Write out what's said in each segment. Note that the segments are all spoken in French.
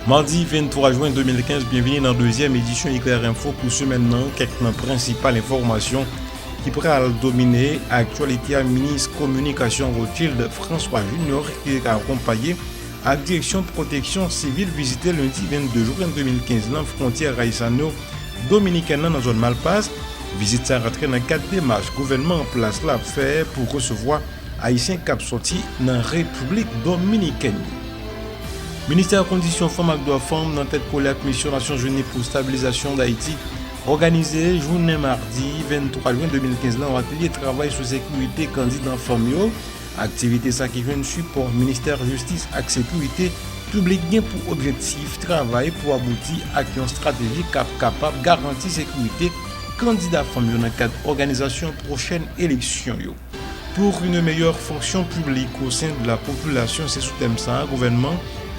Mardi 23 juin 2015, bienvenue dans la deuxième édition Éclair Info pour ce maintenant quelques principales informations qui pourraient dominer l'actualité à ministre communication Rothschild François Junior qui est accompagné à la direction protection civile visité lundi 22 juin 2015 dans la frontière haïtiano dominicaine dans la zone Malpasse. Visite ça rentrée dans le cadre des démarches gouvernement en place là fait pour recevoir Haïtiens cap sorti dans la République dominicaine. Ministère des Conditions Femmes et Droits Femmes dans tête pour la Commission Nations Unies pour stabilisation d'Haïti organisé journée mardi 23 juin 2015 dans l'atelier travail sur sécurité candidat femmes yo. Activité ça qui vient de support ministère justice et sécurité publique bien pour objectif travail pour aboutir à une stratégie capable garantir sécurité candidat femmes dans le cadre organisation prochaine élection yo. Pour une meilleure fonction publique au sein de la population, c'est sous thème ça gouvernement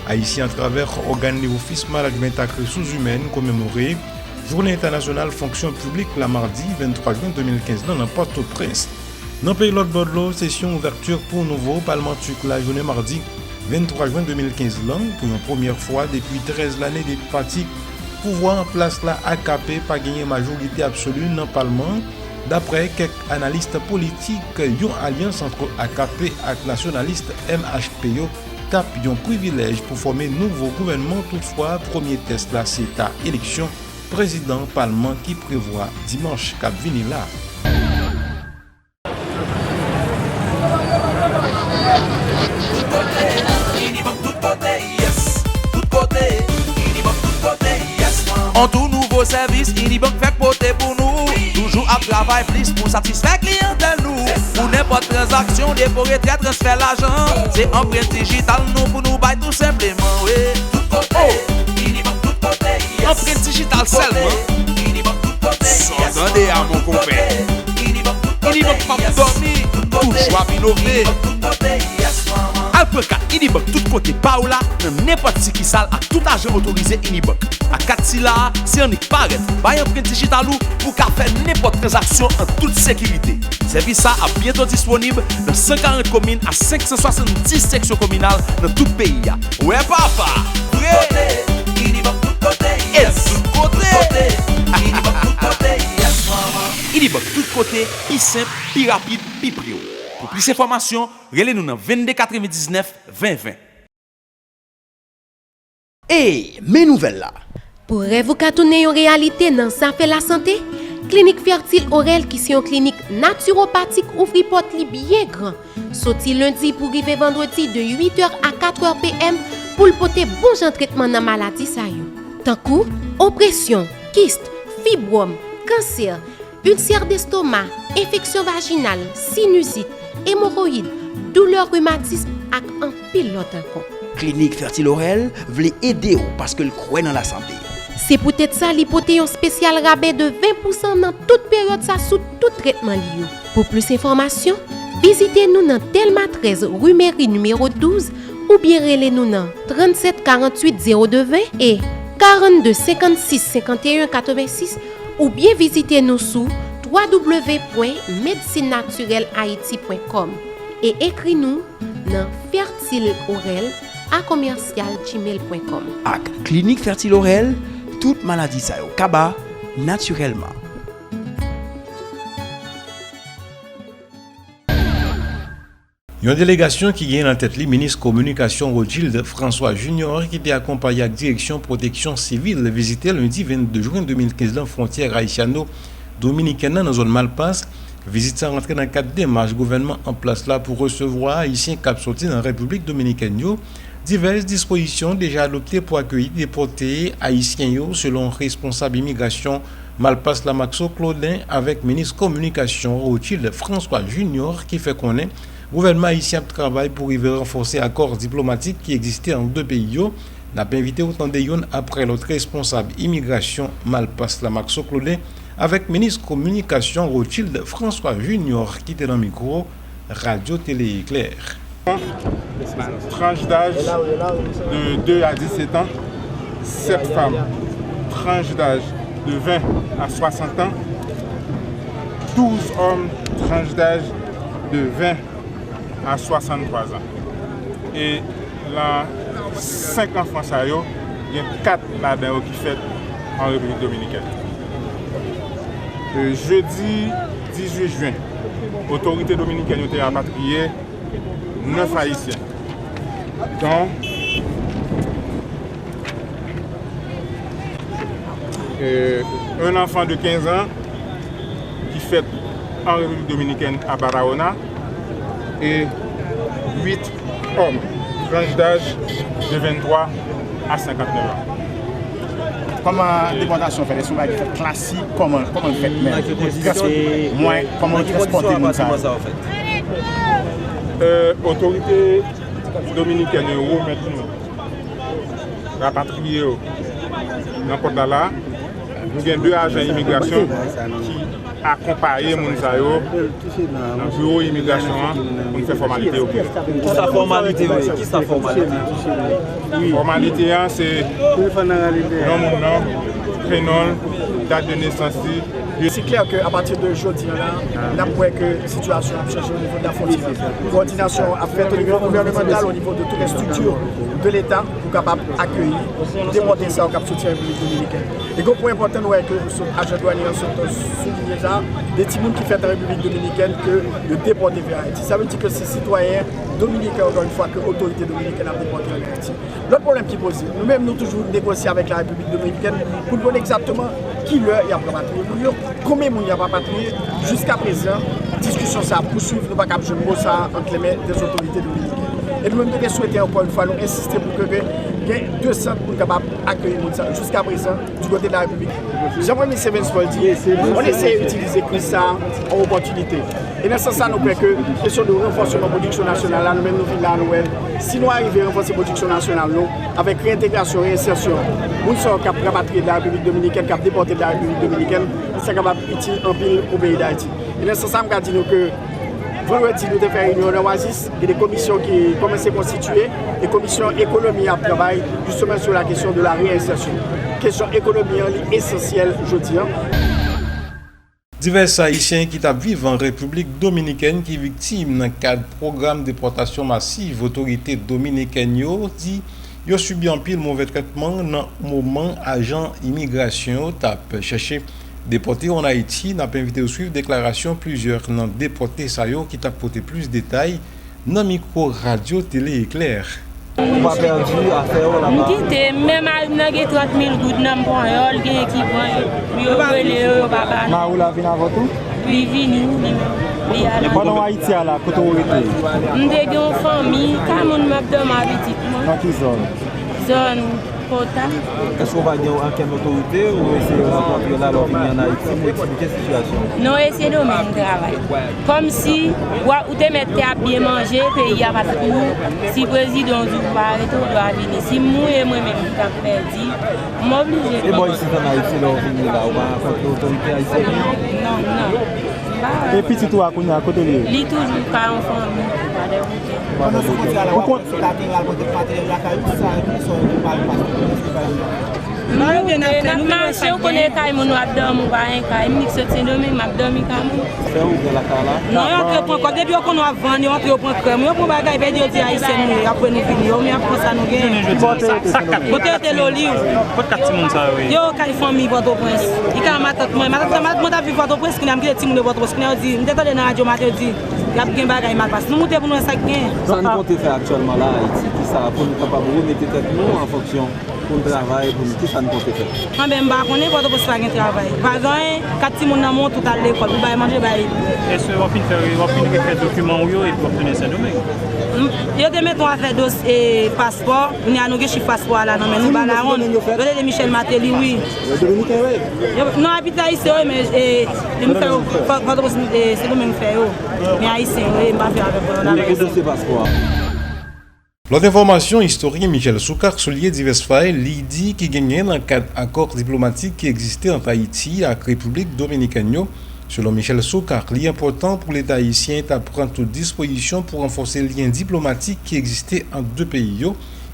haïtien à travers organe de office management et ressources humaines commémoré Journée internationale fonction publique la mardi 23 juin 2015 dans Port-au-Prince. Dans le pays de l'autre session ouverture pour nouveau parlementaire la journée mardi 23 juin 2015 là pour une première fois depuis 13 l'année des partis pouvoir en place la AKP pas gagner majorité absolue dans le parlement d'après quelques analystes politiques une alliance entre AKP et nationaliste MHP tape un privilège pour former nouveau gouvernement toutefois premier test là c'est à élection président parlement qui prévoit dimanche cap vini là. En tout nouveau service, Unibank fait porter pour nous. Toujours à travail plus pour satisfaire clientèle nous. Pour n'importe transaction, dépôt retrait, transfert l'argent. C'est empreinte digitale nous pour nous bailler tout simplement. Oui. Tout côté, Unibank tout côté. Empreinte digitale seulement. Unibank tout côté. S'entendez à mon copain. Unibank pas dormir, toujours à innover. Alpeka Unibank tout côté Paola dans n'importe qui salle à tout agent autorisé Unibank. À 4 là, c'est un paraît. Bail empreinte digitale pour faire n'importe transaction en toute sécurité. Service ça a bientôt disponible dans 140 communes à 570 sections communales dans tout le pays. Ouais papa. Vrai. Unibank tout côté. Tout côté. Unibank tout côté. Unibank tout côté, plus simple, plus rapide, plus prix. Pour plus d'informations, relez-nous dans 22 99 20 20. Hey, mes nouvelles là. Pour rêve ou tourner en réalité dans ça fait la santé, Clinique Fertile Aurel qui c'est une clinique naturopathique ouvre porte li bien grand. Sorti lundi pour arriver vendredi de 8h à 4h PM pour le porter bon genre traitement dans maladie ça yo. Tant coup, oppression, kyste, fibrome, cancer, ulcère d'estomac, infection vaginale, sinusite, hémorroïdes, douleur rhumatisme et un pilote encore. Clinique Fertile Aurel voulait aider parce qu'elle croit dans la santé. C'est peut-être ça l'hypothèse un spécial rabais de 20% dans toute période ça sous tout traitement lié. Pour plus d'informations, visitez-nous dans Telma 13 rue Mairie numéro 12 ou bien relez-nous dans 37 48 02 20 et 42 56 51 86 ou bien visitez-nous sur www.medicinenaturelhaiti.com et écris-nous dans fertileaurel@gmail.com. Avec Clinique Fertile Aurel, toute maladie ça yo kaba naturellement. Une délégation qui gagne en tête le ministre communication Rothschild François Junior qui était accompagné avec direction protection civile visité lundi 22 juin 2015 dans la frontière haïtiano-dominicaine dans la zone Malpasse. Visite ça rentrée dans le cadre des démarches gouvernement en place là pour recevoir Haïtiens cap sorti dans la République dominicaine. Diverses dispositions déjà adoptées pour accueillir déportés haïtiens selon responsable immigration Malpasse Lamaxo Claudin avec ministre communication Rothschild François Junior qui fait connaître gouvernement haïtien travaille pour y renforcer accords diplomatiques qui existaient entre deux pays. N'a pas invité autant de yon après l'autre responsable immigration Malpasse Lamaxo Claudin avec ministre communication Rothschild François Junior qui était dans le micro Radio Télé Éclair. Tranche d'âge de 2 à 17 ans, 7 femmes. Tranche d'âge de 20 à 60 ans, 12 hommes. Tranche d'âge de 20 à 63 ans. Et là, 5 enfants, il y a 4 là-dedans qui fait en République dominicaine. Jeudi 18 juin, l'autorité dominicaine a rapatrié 9 Haïtiens, dont un enfant de 15 ans qui fait en République dominicaine à Barahona et 8 hommes, tranche d'âge de 23 à 59 ans. Comment la déportation fait? Est-ce que vous fait classique? Comment vous faites même? Comment vous transportez les gens? Autorité dominicaine remet nous rapatrier dans le Côte-là. Nous avons 2 agents d'immigration qui accompagnent les gens dans le bureau d'immigration pour faire formalité. Qui sa formalité? Formalité, c'est nom, prénom, date de naissance. C'est clair qu'à partir de aujourd'hui, on a vu que la situation a changé au niveau de la frontière. La coordination a fait au niveau gouvernemental, au niveau de toutes les structures de l'État pour capable accueillir, déporter ça au cap soutien République dominicaine. Et le point important, c'est que les agents douaniers sont soulignés ça, des petits gens qui font en République dominicaine que de déporter vers Haïti. Ça veut dire que ces citoyens dominicains, encore une fois, que l'autorité dominicaine a déporté vers Haïti. L'autre problème qui pose, nous-mêmes, nous toujours négocier avec la République dominicaine pour voir exactement qui leur y a rapatrié, combien de gens y a rapatrié. Jusqu'à présent, discussion ça poursuivre, nous ne pouvons pas jouer le mot ça entre les mains des autorités dominicaines. Et nous-mêmes, nous souhaitons encore une fois nous insister pour que il y ait 200 pour capables d'accueillir jusqu'à présent du côté de la République. Jean-Paul Sévens-Paul dit, on essaie d'utiliser ça en opportunité. Et dans ce sens, nous croyons que la question de renforcement de la production nationale, là, nous-mêmes, nous vivons là à Noël. Si nous arrivons à renforcer la production nationale, nous, avec réintégration et insertion, nous sommes capables de rapatrier de la République dominicaine, capables de déporter de la République dominicaine, nous sommes capables d'utiliser un pile au pays d'Haïti. Et dans ce sens, nous disons que vendredi, nous devons faire une réunion d'Oasis et des commissions qui commencent à constituer, des commissions économie à travail justement sur la question de la réinsertion. Question économie essentielle, je dis. Divers Haïtiens qui vivent en République dominicaine qui victimes dans le cadre du programme de déportation massive autorité dominicaine dit yo subi en pile mauvais traitement dans le moment agent immigration tape chercher déporté en Haïti. N'a pas invité à suivre déclaration plusieurs non déportés ça yo qui t'a porté plus de détails dans micro radio télé éclair. On va perdu à faire là-bas. Quitter même à 30 000 gouttes dans mon yol qui équipement yo relé papa. Ma ou la vinn avant tout? Oui, vini. Et pendant Haïti à la côté où était? M'dé une famille, quand on m'a donné ma petite moi. Dans quelle zone? Zone Kota. Est-ce qu'on va dire à quelle autorité ou essayer de rencontrer là leur venir en Haïti pour expliquer la situation? Non, essayer de même travail. Comme si ou te mettre à bien manger, pays a pas tout. Si président du pas tout doit venir. Si moi et moi-même qui a perdu, m'obligé. Et bon ici en Haïti leur venir là, on va rencontrer l'autorité haïtienne? Non. Et puis tu toi à côté de lui? Lui toujours pas en famille. Pourquoi? Marché, on connaît quand on a dormi, on va un cas, on se tient demain, on a dormi quand même. C'est où de la cala? Non, on prend depuis qu'on a vendu, on prend crème, on prend bagaille, ben Dieu dit haïtien, après nous finir, on prend ça nous gagne. Côté de l'olive. Côté 4 monde ça oui. Yo, quand famille Port-au-Prince. Il quand matin moi t'a vu Port-au-Prince qui n'a mis petit monde de Port-au-Prince qui a dit, m'était dans la radio matin dit, il y a bien bagaille mal passe. Nous monter pour nous ça gain. Ça nous compte faire actuellement là Haïti, qui ça pour nous capable remettre tête nous en fonction pour travail pour qui ça nous compte faire. Moi ben ba connait Port-au-Prince pas gain travail. Par exemple, 4 petit monde dans monde tout à l'école, pour manger ba. Est-ce que on finit faire document ou yo et pour obtenir ça domaine? Yo te metton à faire dossier passeport, on y a nous chiffre passeport là non mais nous ba la ronde. Yo de Michel Matéli oui. Dominicain oui. Non habite ici mais me faire c'est nous même faire mais haïtien oui pas faire avec le dossier passeport. L'autre information, historien Michel Soukar souligne diverses failles, l'idée qui gagnait dans le cadre accord diplomatique qui existait entre Haïti et la République dominicaine. Selon Michel Soukar, l'important pour l'État haïtien est de prendre toute disposition pour renforcer le lien diplomatique qui existait entre deux pays.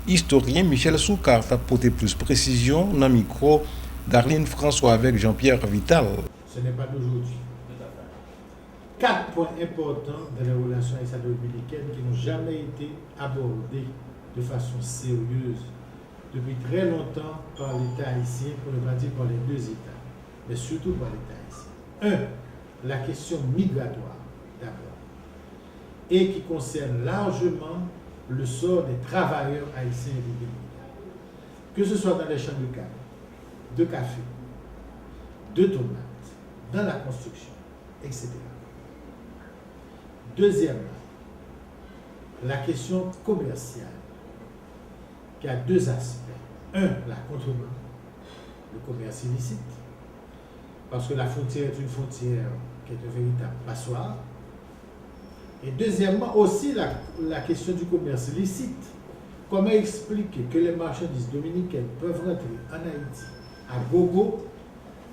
Historien Michel Soukar a apporté plus de précision dans le micro d'Arline François avec Jean-Pierre Vital. Ce n'est pas d'aujourd'hui. 4 points importants dans les relations haïtiano-dominicaines qui n'ont jamais été abordés de façon sérieuse depuis très longtemps par l'État haïtien, pour ne pas dire par les deux États, mais surtout par l'État haïtien. La question migratoire, d'abord, et qui concerne largement le sort des travailleurs haïtiens et des Dominicains. Que ce soit dans les champs de canne, de café, de tomates, dans la construction, etc. Deuxièmement, la question commerciale, qui a deux aspects. La contrebande, le commerce illicite, parce que la frontière est une frontière qui est un véritable passoire. Et deuxièmement, aussi la question du commerce licite. Comment expliquer que les marchandises dominicaines peuvent rentrer en Haïti à gogo,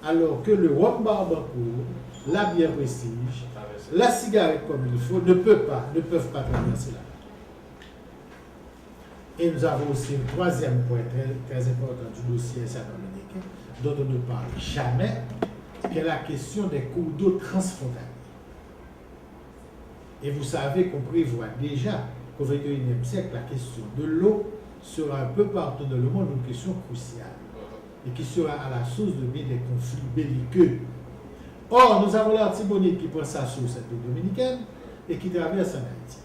alors que le rhum Barbancourt, la bière Prestige, la cigarette comme il faut, ne peuvent pas traverser là. Et nous avons aussi un troisième point très important du dossier dominicain, dont on ne parle jamais, qui est la question des cours d'eau transfrontaliers. Et vous savez qu'on prévoit déjà qu'au XXIe siècle, la question de l'eau sera un peu partout dans le monde une question cruciale et qui sera à la source de bien des conflits belliqueux. Or, nous avons l'Artibonite qui prend sa source cette eau dominicaine et qui traverse en Haïti.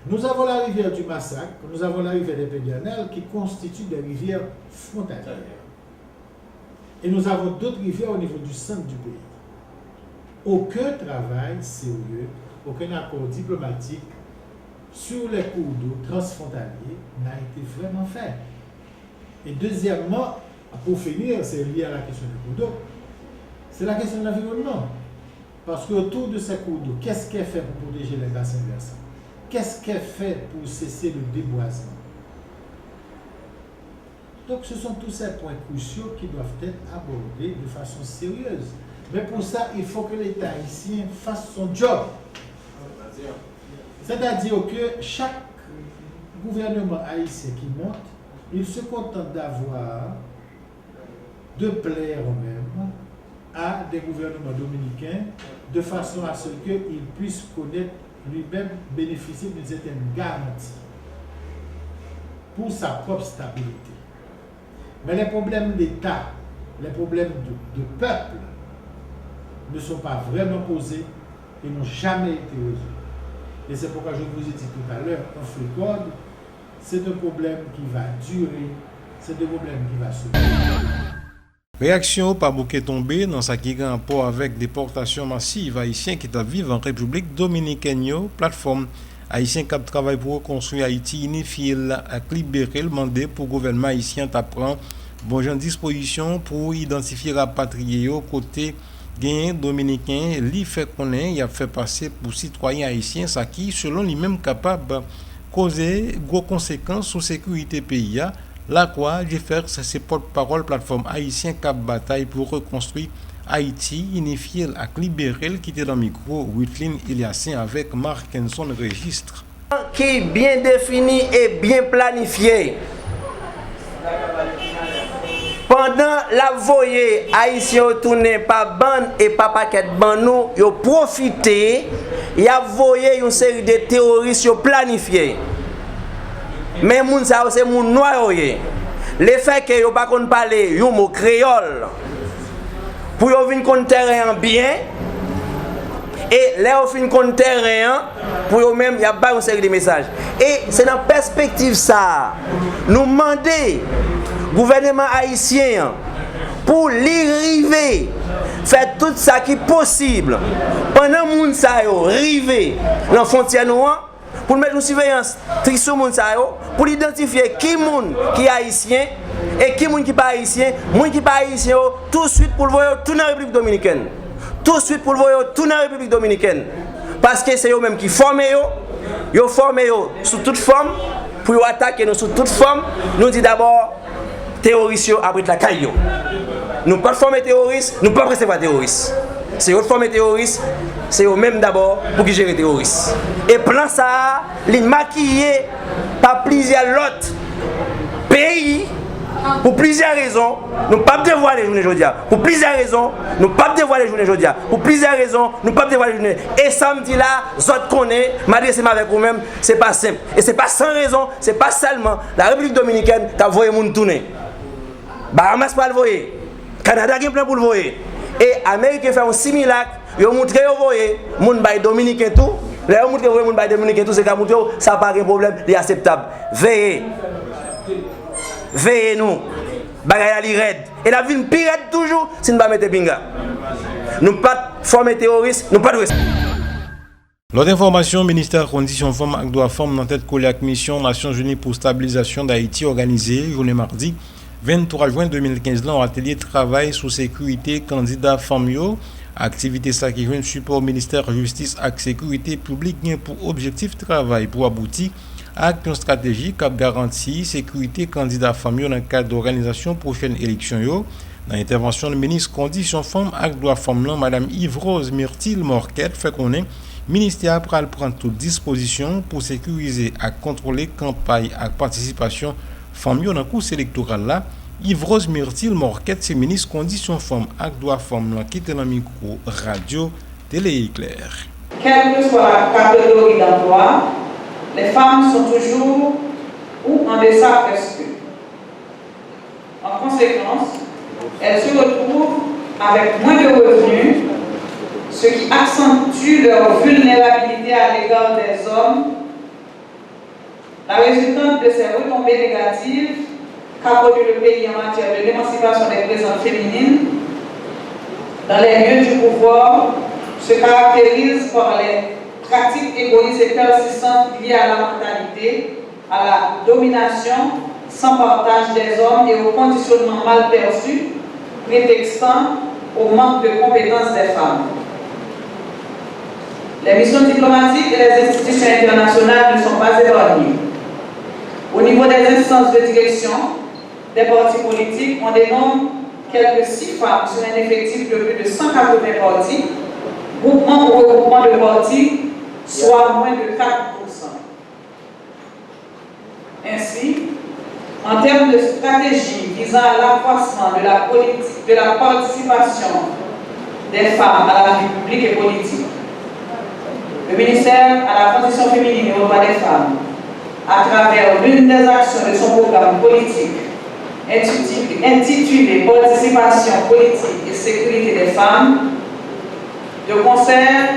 Nous avons la rivière du Massacre, nous avons la rivière des Pédernales qui constituent des rivières frontalières. Et nous avons d'autres rivières au niveau du centre du pays. Aucun travail sérieux, aucun accord diplomatique sur les cours d'eau transfrontaliers n'a été vraiment fait. Et deuxièmement, pour finir, c'est lié à la question des cours d'eau, c'est la question de l'environnement. Parce qu'autour de ces cours d'eau, qu'est-ce qu'elle fait pour protéger les bassins versants? Qu'est-ce qu'elle fait pour cesser le déboisement? Donc ce sont tous ces points cruciaux qui doivent être abordés de façon sérieuse. Mais pour ça, il faut que l'État haïtien fasse son job. C'est-à-dire que chaque gouvernement haïtien qui monte, il se contente de plaire même à des gouvernements dominicains de façon à ce qu'il puisse connaître lui-même bénéficier d'une certaine garantie pour sa propre stabilité. Mais les problèmes d'État, les problèmes de peuple ne sont pas vraiment posés et n'ont jamais été résolus. Et c'est pourquoi je vous ai dit tout à l'heure, off record, c'est un problème qui va durer, c'est un problème qui va se durer. Réaction par bouquet tombé dans sa qui a rapport avec déportation massive haïtienne qui vivent en République dominicaine. Plateforme haïtien qui travaille pour reconstruire Haïti unifié à libérer le mandat pour le gouvernement haïtien t'apprend bon genre disposition pour identifier rapatriés au côté gain dominicain li fait connaître il a fait passer pour citoyen haïtien ça qui selon lui-même capable causer gros conséquences sur sécurité pays. La quoi, j'ai fait ses porte-parole plateforme haïtien cap bataille pour reconstruire Haïti, unifié à libérer qui était dans le micro, Witlin Eliassin avec Mark Henson registre. Qui est bien défini et bien planifié. Pendant la voyée, Haïtien tourné par bande et par paquet ban nous, ils ont profité, ils ont voyé une série de terroristes planifiés. Mais moun sa c'est moun noir. Le fait que yo pas kon parler yo mot créole pour yo vinn kon terrain bien et là yo fin kon terrain pour yo même y a pas une série de messages. Et c'est dans perspective ça nous demander gouvernement haïtien pour l'arriver faire tout ça qui possible pendant moun sa yo river dans frontière noire pour mettre une surveillance sur moun sa yo pour identifier qui moun qui est haïtien et qui moun qui pas haïtien, moun qui pas haïtien tout de suite pour le voir tout dans la République dominicaine. Tout de suite pour le voir tout dans la République dominicaine. Parce que c'est eux même qui forment yo forment sous toute forme pour attaquer nous sous toute forme. Nous dit d'abord terroristes après la caillou. Nous pas former terroristes, nous pas recevoir terroristes. C'est eux former terroristes, c'est eux même d'abord pour qui gérer terroristes. Et plan ça, les maquillés par plusieurs autres pays Pour plusieurs raisons, nous ne pouvons pas dévoiler les journées aujourd'hui. Pour plusieurs raisons, nous ne pouvons pas dévoiler les journées aujourd'hui. Pour plusieurs raisons, nous ne pouvons pas dévoiler les journées. Et samedi là, zot connaît, m'adresser avec vous-même, ce n'est pas simple. Et ce n'est pas sans raison, ce n'est pas seulement la République dominicaine qui a envoyé mon tourner. Bahamas pas le voyer. Canada qui est plein pour le voyer. Et Amérique fait un simulacre, ils ont montré qu'ils voyer, mon bail dominicain tout. Là, ils ont montré que mon bail dominicain tout, c'est qu'à montrer ça n'a pas de problème, c'est acceptable. Veillez. Veillez nous. Bagay ali red. Et la ville pire toujours si nous ne pas mettre pinga. Nous pas former terroristes, nous pas de. L'autre information, ministère Conditions Femmes et Droits Femmes dans tête collée avec mission Nations Unies pour stabilisation d'Haïti organisée journée mardi 23 juin 2015 dans atelier de travail sur sécurité candidat femmes yo. Activité ça qui joue support ministère justice et sécurité publique pour objectif travail pour aboutir à une stratégie qui garantit sécurité candidat femmes dans le cadre d'organisation prochaine élection yo. Dans l'intervention du ministre Conditions Femmes et Droits Femmes Madame Yves-Rose Myrtil Morquette fait qu'on est ministère prend toute disposition pour sécuriser et contrôler campagne et participation femmes dans le cours électoral là. Yves-Rose Myrtil Morquette, c'est ministre Conditions Femmes et Droits Femmes qui est dans le micro radio Télé Éclair. Quelle que soit la catégorie d'emploi, les femmes sont toujours ou en deçà presque. En conséquence, elles se retrouvent avec moins de revenus, ce qui accentue leur vulnérabilité à l'égard des hommes. La résultante de ces retombées négatives qu'a connu le pays en matière de l'émancipation des présences féminines dans les lieux du pouvoir se caractérise par les pratiques égoïstes et persistantes liées à la mentalité, à la domination sans partage des hommes et au conditionnement mal perçu, prétextant au manque de compétences des femmes. Les missions diplomatiques et les institutions internationales ne sont pas épargnées. Au niveau des instances de direction des partis politiques, on dénombre quelques 6 femmes sur un effectif de plus de 180 partis, groupement ou regroupement de partis, soit moins de 4%. Ainsi, en termes de stratégie visant à l'accroissement de la participation des femmes à la vie publique et politique, le ministère à la condition féminine et aux droits des femmes, à travers l'une des actions de son programme politique intitulé Participation politique et sécurité des femmes, de concert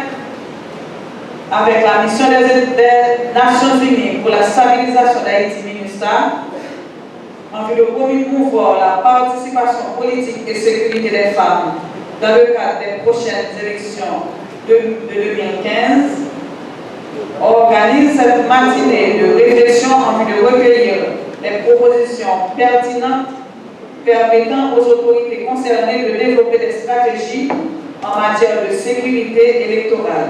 avec la mission des Nations Unies pour la stabilisation d'Haïti, MINUSTA, en vue de promouvoir la participation politique et sécurité des femmes dans le cadre des prochaines élections de 2015, organise cette matinée de réflexion en vue de recueillir les propositions pertinentes permettant aux autorités concernées de développer des stratégies en matière de sécurité électorale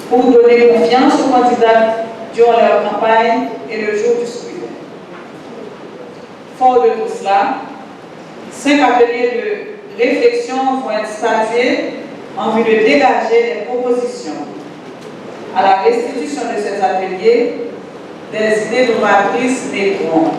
pour donner confiance aux candidats durant leur campagne et le jour du scrutin. Fort de tout cela, 5 ateliers de réflexion vont être statués en vue de dégager des propositions. À la restitution de ces ateliers, des idées novatrices naîtront.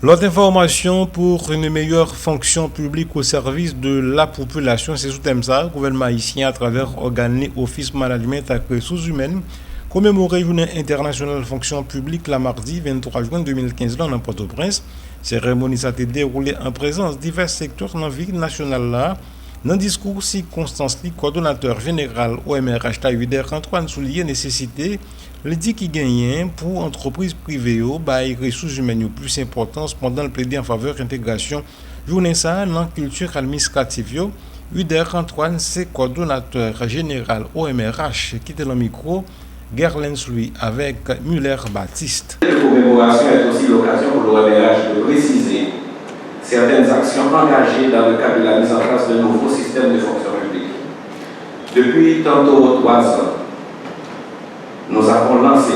L'autre information pour une meilleure fonction publique au service de la population, c'est sous thème ça, le gouvernement haïtien à travers l'organe Office Management et Ressources Humaines commémorer Journée internationale fonction publique la mardi 23 juin 2015 dans Port-au-Prince. Cérémonie s'est déroulée en présence de divers secteurs dans la ville nationale là. Dans le discours, circonstance, le coordonnateur général OMRH Taïder Antoine souligne nécessité le dit qui gagne pour entreprises privées les ressources humaines plus importantes pendant le plaider en faveur de l'intégration. Journée ça dans la culture administrative. Uder Antoine, c'est coordonnateur général OMRH qui était dans le micro. Gerlens lui avec Muller Baptiste. La commémoration est aussi l'occasion pour l'OMRH de préciser certaines actions engagées dans le cadre de la mise en place de nouveaux systèmes de fonction publique. Depuis tantôt 3 ans, nous avons lancé,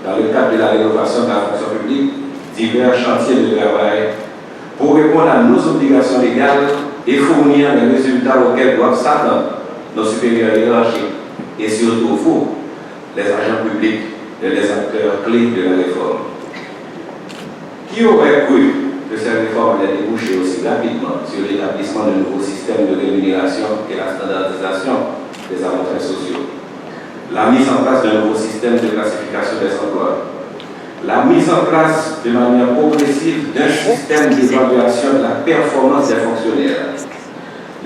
dans le cadre de la rénovation de la fonction publique, divers chantiers de travail pour répondre à nos obligations légales et fournir les résultats auxquels doivent s'attendre nos supérieurs hiérarchiques et surtout vous, les agents publics et les acteurs clés de la réforme. Qui aurait cru que ces réformes aient débouché aussi rapidement sur l'établissement de nouveaux systèmes de rémunération et la standardisation des avantages sociaux, la mise en place d'un nouveau système de classification des emplois, la mise en place de manière progressive d'un système d'évaluation de la performance des fonctionnaires,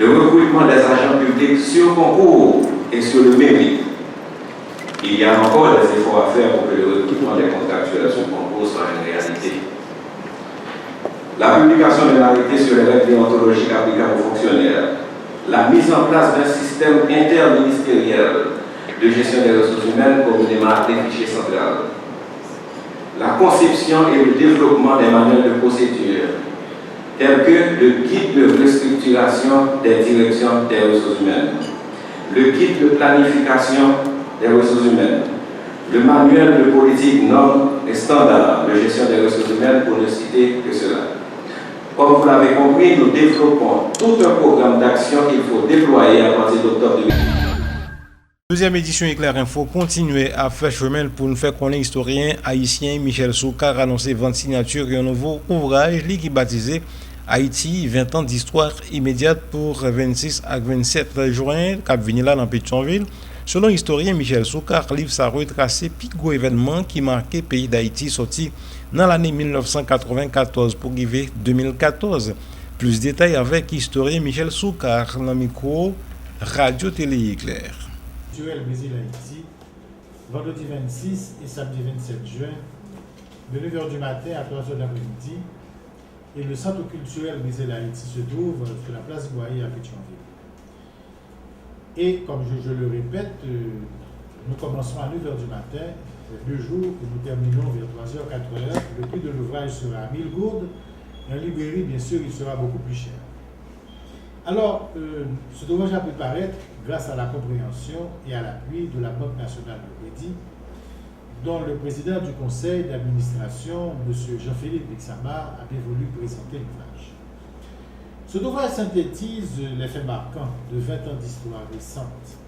le recrutement des agents publics sur concours et sur le mérite. Il y a encore des efforts à faire pour que le recrutement des contractuels sur concours soit une réalité. La publication d'un arrêté sur les règles déontologiques applicables aux fonctionnaires, la mise en place d'un système interministériel de gestion des ressources humaines communément appelé fichier central, la conception et le développement des manuels de procédure, tels que le guide de restructuration des directions des ressources humaines, le guide de planification des ressources humaines, le manuel de politique normes et standards de gestion des ressources humaines, pour ne citer que cela. Comme vous l'avez compris, nous développons tout un programme d'action qu'il faut déployer à partir d'octobre 2020. Deuxième édition Éclair Info continuait à faire chemin pour nous faire connaître l'historien haïtien Michel Soukar annoncé 20 signatures et un nouveau ouvrage qui baptisé Haïti 20 ans d'histoire immédiate pour 26 à 27 juin cap venir là dans Pétionville. Selon l'historien Michel Soukar, livre sa retracé pico événement qui marquait pays d'Haïti sorti dans l'année 1994 pour arriver 2014. Plus de détails avec l'historien Michel Soukar dans le micro Radio Télé Éclair. Culturel Brésil Haïti, vendredi 26 et samedi 27 juin, de 9h du matin à 3h de l'après-midi, et le centre culturel Brésil Haïti se trouve sur la place Boyer à Pétionville. Et comme je le répète, nous commencerons à 9h du matin, le jour où nous terminons vers 3h, 4h. Le prix de l'ouvrage sera à 1000 gourdes, et en librairie, bien sûr, il sera beaucoup plus cher. Alors, cet ouvrage a pu paraître grâce à la compréhension et à l'appui de la Banque nationale de crédit, dont le président du conseil d'administration, M. Jean-Philippe Bixamar, a bien voulu présenter l'ouvrage. Cet ouvrage synthétise les faits marquants de 20 ans d'histoire récente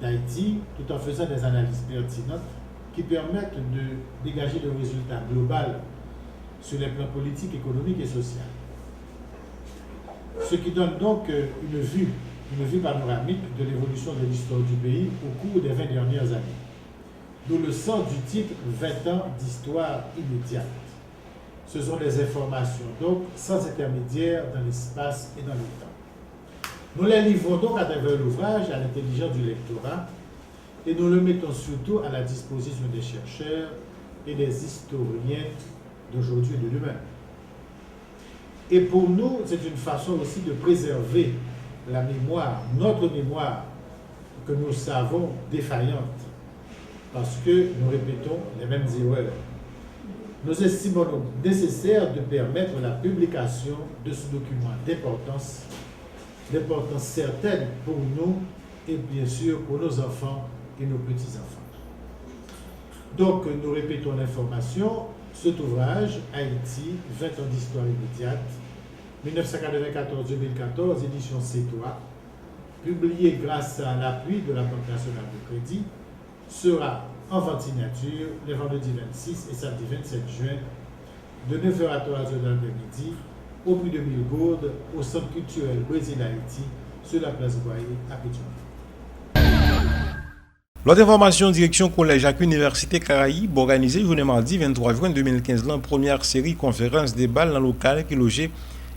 d'Haïti, tout en faisant des analyses pertinentes qui permettent de dégager le résultat global sur les plans politiques, économiques et sociaux. Ce qui donne donc une vue panoramique de l'évolution de l'histoire du pays au cours des 20 dernières années. D'où le sens du titre 20 ans d'histoire immédiate. Ce sont des informations donc sans intermédiaire dans l'espace et dans le temps. Nous les livrons donc à travers l'ouvrage à l'intelligence du lectorat et nous le mettons surtout à la disposition des chercheurs et des historiens d'aujourd'hui et de demain. Et pour nous, c'est une façon aussi de préserver la mémoire, notre mémoire, que nous savons défaillante, parce que nous répétons les mêmes erreurs. Nous estimons donc nécessaire de permettre la publication de ce document d'importance certaine pour nous et bien sûr pour nos enfants et nos petits-enfants. Donc, nous répétons l'information. Cet ouvrage, Haïti, 20 ans d'histoire immédiate, 1994-2014, édition C3, publié grâce à l'appui de la Banque nationale de crédit, sera en vente signature les vendredis 26 et samedi 27 juin, de 9h à 3h de l'après-midi, au prix de 1000 gourdes, au Centre culturel Brésil-Haïti, sur la place Boyer à Pétionville. L'autre information, direction Collège Jacques Université Caraïbes, organisée le mardi 23 juin 2015, la première série conférence débat dans le local qui logeait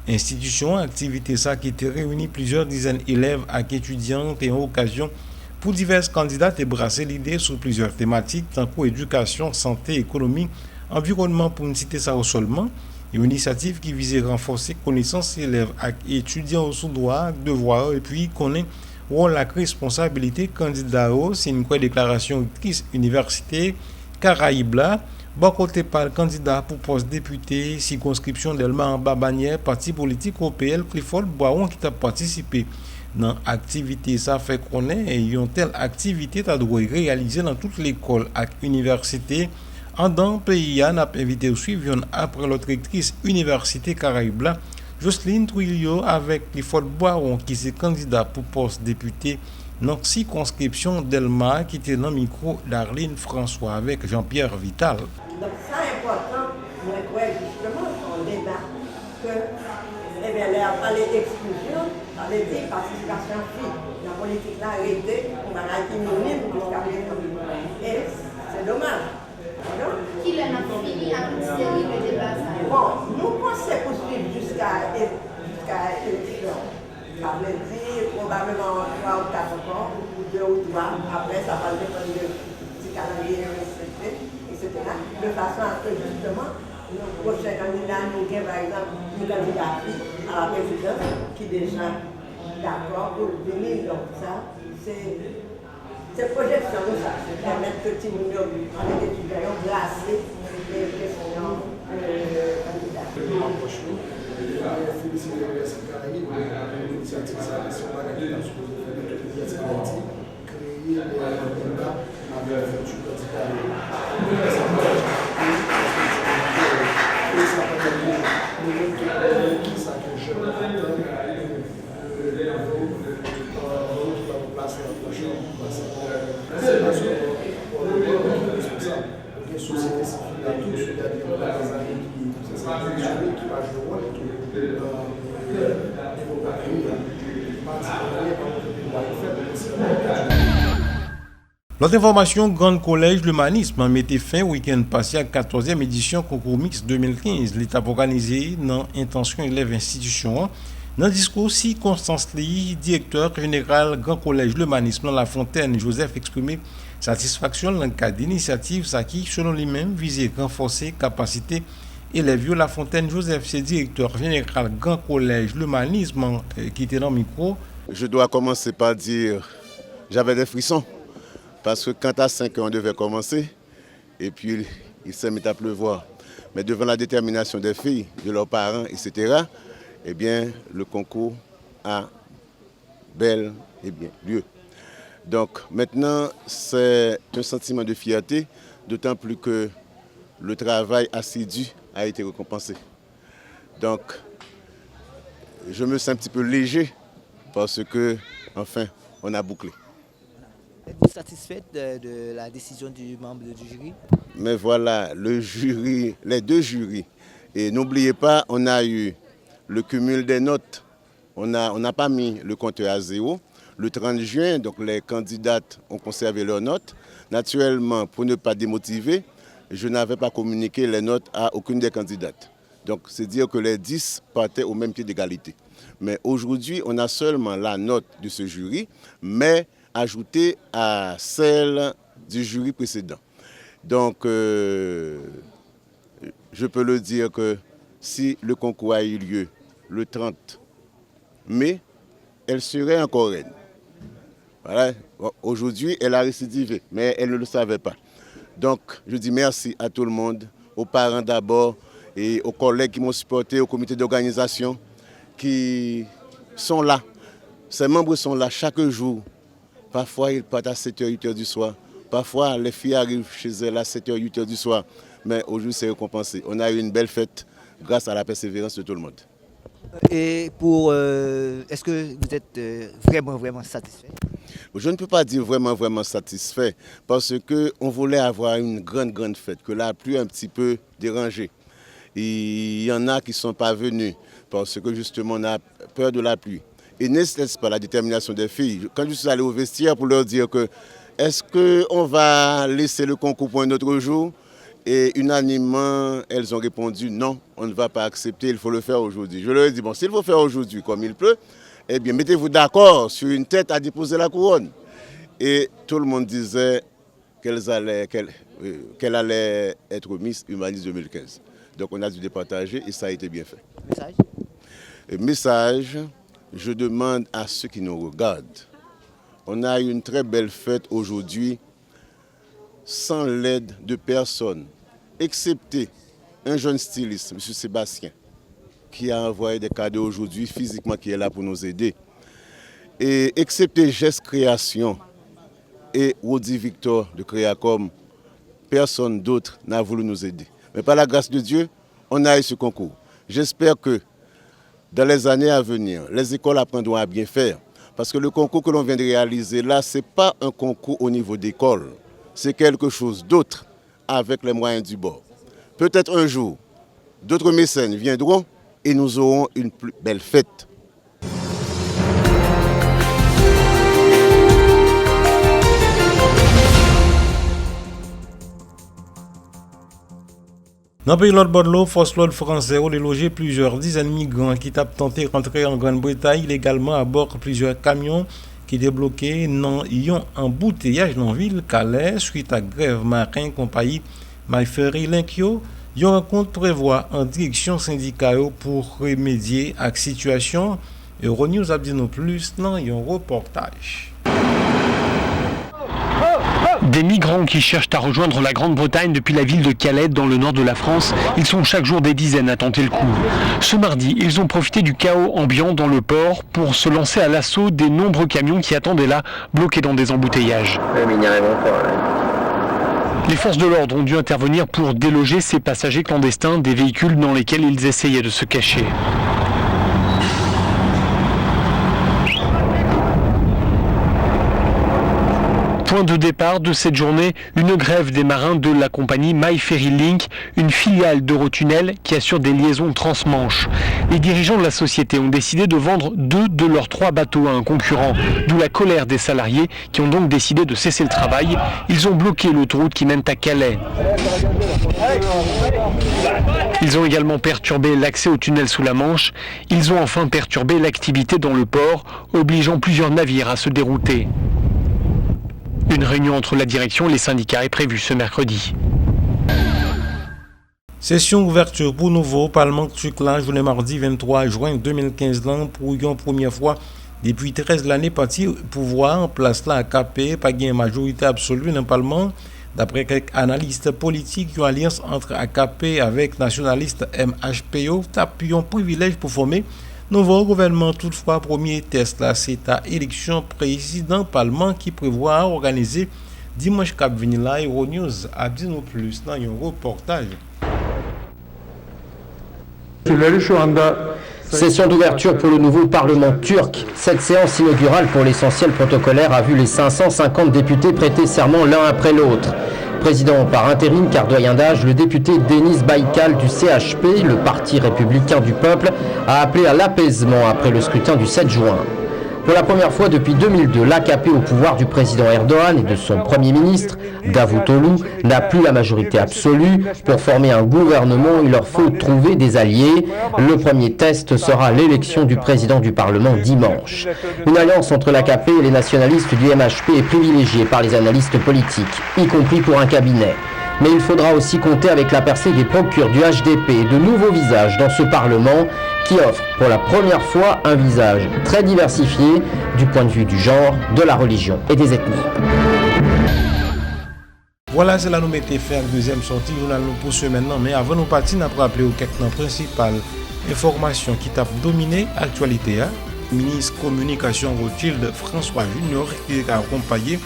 institution, activité ça qui était réuni plusieurs dizaines d'élèves et étudiants et en occasion pour divers candidats et brasser l'idée sur plusieurs thématiques, tant que éducation, santé, économie, environnement pour ne citer ça seulement. Une initiative qui visait à renforcer connaissances élèves et étudiants au sous-droit, devoirs et puis connaît la responsabilité candidat c'est une déclaration actrice université Caraïbes là bon côté par le candidat pour poste député circonscription d'Elma en Babanière parti politique OPL Clifford Boiron qui a participé dans activité ça fait connaître et une telle activité ta doit réaliser dans toute l'école et université en dans pays a invité au suivre après l'autre actrice université Caraïbes là Jocelyne Trujillo avec Clifford Boiron qui est candidat pour poste député dans la circonscription d'Elma qui était dans le micro d'Arline François avec Jean-Pierre Vital. Donc ça est important, moi je crois justement son débat a parlé d'exclusion, ça veut dire participation fille. La politique là arrêtée, on va la diminuer jusqu'à présent. Et c'est dommage. Qui l'a fini à toute série de débats? Bon, nous pensons poursuivre jusqu'à l'élection. Ça veut dire probablement 3 ou 4 ans, ou 2 ou 3. Après, ça va dépendre du calendrier respecté, etc. De façon à ce que justement, nos prochains candidats, nous avons par exemple une candidate à la présidence qui est déjà d'accord pour venir. Donc ça, c'est projection de ça. C'est permettre que tout le monde, avec les étudiants, placer les questions candidats. Féliciter le RSC Caraïbes pour l'initiative de son bagage créer des débats avec le futur candidat. Et ça peut être qui s'accroche place la prochaine. C'est parce que pour le responsable, il y a une société civile à tous, il y a des années qui va jouer le rôle L'autre information, Grand Collège L'Humanisme mettait fin au week-end passé à la 14e édition concours mix 2015. L'État organisé dans intention élève institution. Dans le discours, si Constance Lee, directeur général Grand Collège L'Humanisme dans La Fontaine, Joseph exprimé satisfaction dans le cadre d'initiative qui, selon lui-même, visait renforcer capacité élèves. La Fontaine, Joseph, c'est directeur général Grand Collège L'Humanisme qui était dans le micro. Je dois commencer par dire j'avais des frissons parce que quand à 5 ans on devait commencer et puis il s'est mis à pleuvoir. Mais devant la détermination des filles, de leurs parents, etc., eh bien, le concours a bel et bien lieu. Donc maintenant, c'est un sentiment de fierté, d'autant plus que le travail assidu a été récompensé. Donc, je me sens un petit peu léger parce que, enfin, on a bouclé. Êtes-vous satisfaite de la décision du membre du jury? Mais voilà, le jury, les deux jurys. Et n'oubliez pas, on a eu le cumul des notes. On n'a pas mis le compteur à 0. Le 30 juin, donc les candidates ont conservé leurs notes. Naturellement, pour ne pas démotiver, je n'avais pas communiqué les notes à aucune des candidates. Donc, c'est dire que les 10 partaient au même pied d'égalité. Mais aujourd'hui, on a seulement la note de ce jury, mais ajoutée à celle du jury précédent. Donc, je peux le dire que si le concours a eu lieu le 30 mai, elle serait encore reine. Voilà. Aujourd'hui, elle a récidivé, mais elle ne le savait pas. Donc, je dis merci à tout le monde, aux parents d'abord et aux collègues qui m'ont supporté, au comité d'organisation qui sont là. Ces membres sont là chaque jour. Parfois, ils partent à 7h, 8h du soir. Parfois, les filles arrivent chez elles à 7h, 8h du soir. Mais aujourd'hui, c'est récompensé. On a eu une belle fête grâce à la persévérance de tout le monde. Et est-ce que vous êtes vraiment satisfait? Je ne peux pas dire vraiment satisfait parce qu'on voulait avoir une grande fête, que la pluie un petit peu dérangée. Il y en a qui ne sont pas venus parce que justement on a peur de la pluie. Et n'est-ce pas la détermination des filles? Quand je suis allé au vestiaire pour leur dire que est-ce qu'on va laisser le concours pour un autre jour? Et unanimement, elles ont répondu non, on ne va pas accepter, il faut le faire aujourd'hui. Je leur ai dit, bon, s'il faut faire aujourd'hui comme il pleut, eh bien, mettez-vous d'accord sur une tête à déposer la couronne. Et tout le monde disait qu'elle allait être Miss Humanisme 2015. Donc on a dû départager et ça a été bien fait. Message? Message, je demande à ceux qui nous regardent. On a eu une très belle fête aujourd'hui, sans l'aide de personne, excepté un jeune styliste, M. Sébastien, qui a envoyé des cadeaux aujourd'hui, physiquement, qui est là pour nous aider. Et excepté Geste Création et Wody Victor de Créacom, personne d'autre n'a voulu nous aider. Mais par la grâce de Dieu, on a eu ce concours. J'espère que dans les années à venir, les écoles apprendront à bien faire. Parce que le concours que l'on vient de réaliser là, ce n'est pas un concours au niveau d'école. C'est quelque chose d'autre avec les moyens du bord. Peut-être un jour, d'autres mécènes viendront et nous aurons une plus belle fête. Dans le pays de l'autre bord de l'eau, force l'ordre français ont logé plusieurs dizaines de migrants qui ont tenté de rentrer en Grande-Bretagne illégalement à bord de plusieurs camions qui étaient bloqués dans un embouteillage dans la ville Calais suite à grève marin compagnie My Ferry Link. Une rencontre prévoit en direction syndicale pour remédier à la situation. Euronews a dit non plus dans un reportage. Des migrants qui cherchent à rejoindre la Grande-Bretagne depuis la ville de Calais dans le nord de la France. Ils sont chaque jour des dizaines à tenter le coup. Ce mardi, ils ont profité du chaos ambiant dans le port pour se lancer à l'assaut des nombreux camions qui attendaient là, bloqués dans des embouteillages. Les forces de l'ordre ont dû intervenir pour déloger ces passagers clandestins des véhicules dans lesquels ils essayaient de se cacher. Point de départ de cette journée, une grève des marins de la compagnie My Ferry Link, une filiale d'Eurotunnel qui assure des liaisons transmanche. Les dirigeants de la société ont décidé de vendre 2 de leurs 3 bateaux à un concurrent, d'où la colère des salariés qui ont donc décidé de cesser le travail. Ils ont bloqué l'autoroute qui mène à Calais. Ils ont également perturbé l'accès au tunnel sous la Manche. Ils ont enfin perturbé l'activité dans le port, obligeant plusieurs navires à se dérouter. Une réunion entre la direction et les syndicats est prévue ce mercredi. Session ouverture pour nouveau Parlement Tucla, journée mardi 23 juin 2015 pour une première fois depuis 13 l'année parti pouvoir en place là à AKP, pas une majorité absolue dans le Parlement. D'après quelques analystes politiques, une alliance entre AKP avec nationaliste MHPO tape un privilège pour former nouveau gouvernement. Toutefois, premier test là, c'est à élection président Parlement qui prévoit organiser dimanche cap venu là. Euronews a dit non plus dans un reportage. Session d'ouverture pour le nouveau Parlement turc. Cette séance inaugurale pour l'essentiel protocolaire a vu les 550 députés prêter serment l'un après l'autre. Président par intérim car doyen d'âge, le député Denis Baykal du CHP, le Parti républicain du peuple, a appelé à l'apaisement après le scrutin du 7 juin. Pour la première fois depuis 2002, l'AKP au pouvoir du président Erdogan et de son Premier ministre, Davutoglu, n'a plus la majorité absolue. Pour former un gouvernement, il leur faut trouver des alliés. Le premier test sera l'élection du président du Parlement dimanche. Une alliance entre l'AKP et les nationalistes du MHP est privilégiée par les analystes politiques, y compris pour un cabinet. Mais il faudra aussi compter avec la percée des procures du HDP et de nouveaux visages dans ce Parlement qui offre pour la première fois un visage très diversifié du point de vue du genre, de la religion et des ethnies. Voilà, c'est là nous mettons fait la deuxième sortie. Nous allons poursuivre maintenant, mais avant nous partir, nous allons rappeler aux quelques principales informations qui tapent dominé l'actualité. Ministre Communication Rothschild François Junior qui est accompagné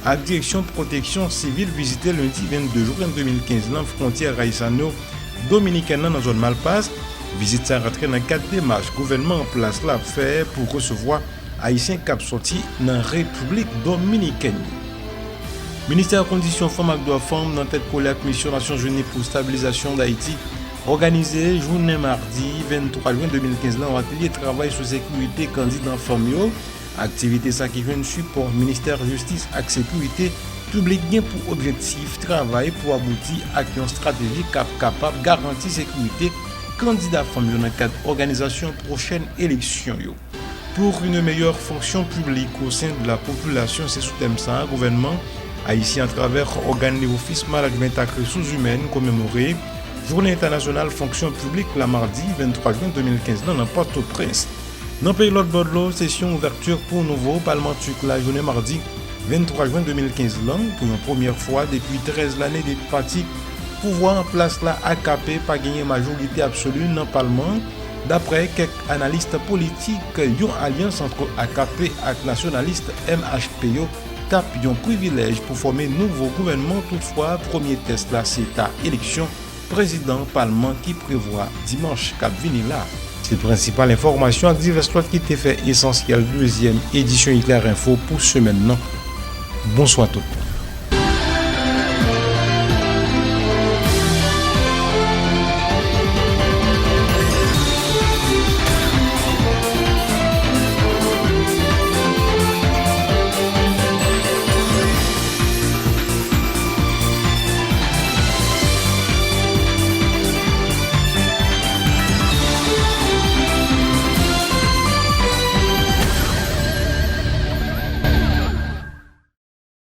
à la direction protection civile visité lundi 22 juin 2015 dans la frontière haïtiano-dominicaine dans la zone Malpasse. Visite ça rentrée dans 4 démarches gouvernement en place là fait pour recevoir haïtiens cap sorti dans la République dominicaine. Ministère des Conditions Femmes et Droits Femmes dans tête collègue mission Nations Unies pour stabilisation d'Haïti organisé journée mardi 23 juin 2015 dans atelier travail sur sécurité candidat femmes. Activité ça qui vient de support ministère justice et sécurité publique bien pour objectif travail pour aboutir à une stratégie capable de garantir sécurité candidat femmes dans le cadre d'organisation prochaine élection. Pour une meilleure fonction publique au sein de la population, c'est sous thème ça, gouvernement haïtien à travers organe de office management et ressources humaines commémoré Journée internationale fonction publique la mardi 23 juin 2015 dans Port-au-Prince. Dans le pays de l'autre bord de l'eau, session ouverture pour nouveau Parlement turc la journée mardi 23 juin 2015 pour une première fois depuis 13 l'année des partis pouvoir en place la AKP pas gagner majorité absolue dans le Parlement. D'après quelques analystes politiques, une alliance entre AKP et nationaliste MHPO tape un privilège pour former un nouveau gouvernement. Toutefois, premier test là c'est à élection président Parlement qui prévoit dimanche cap vini là. C'est la principale information à diverses lois qui étaient fait essentiel deuxième édition Éclair Info pour ce maintenant. Bonsoir tout le monde.